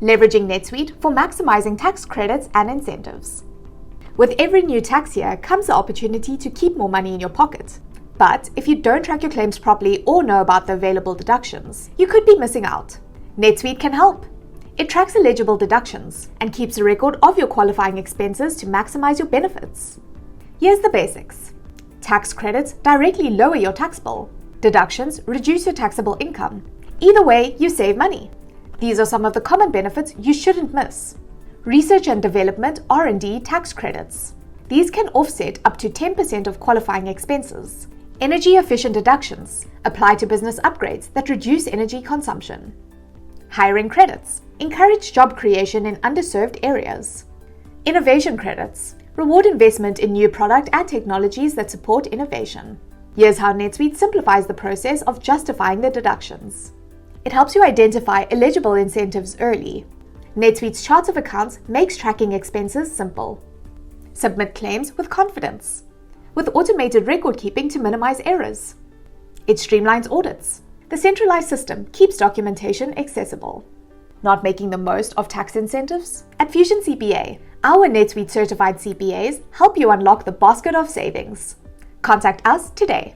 Leveraging NetSuite for maximizing tax credits and incentives. With every new tax year comes the opportunity to keep more money in your pocket. But if you don't track your claims properly or know about the available deductions, you could be missing out. NetSuite can help. It tracks eligible deductions and keeps a record of your qualifying expenses to maximize your benefits. Here's the basics. Tax credits directly lower your tax bill. Deductions reduce your taxable income. Either way, you save money. These are some of the common benefits you shouldn't miss. Research and development R&D tax credits. These can offset up to 10% of qualifying expenses. Energy-efficient deductions apply to business upgrades that reduce energy consumption. Hiring credits encourage job creation in underserved areas. Innovation credits reward investment in new product and technologies that support innovation. Here's how NetSuite simplifies the process of justifying the deductions. It helps you identify eligible incentives early. NetSuite's chart of accounts makes tracking expenses simple. Submit claims with confidence, with automated record keeping to minimize errors. It streamlines audits. The centralized system keeps documentation accessible. Not making the most of tax incentives? At Fusion CPA, our NetSuite certified CPAs help you unlock the basket of savings. Contact us today.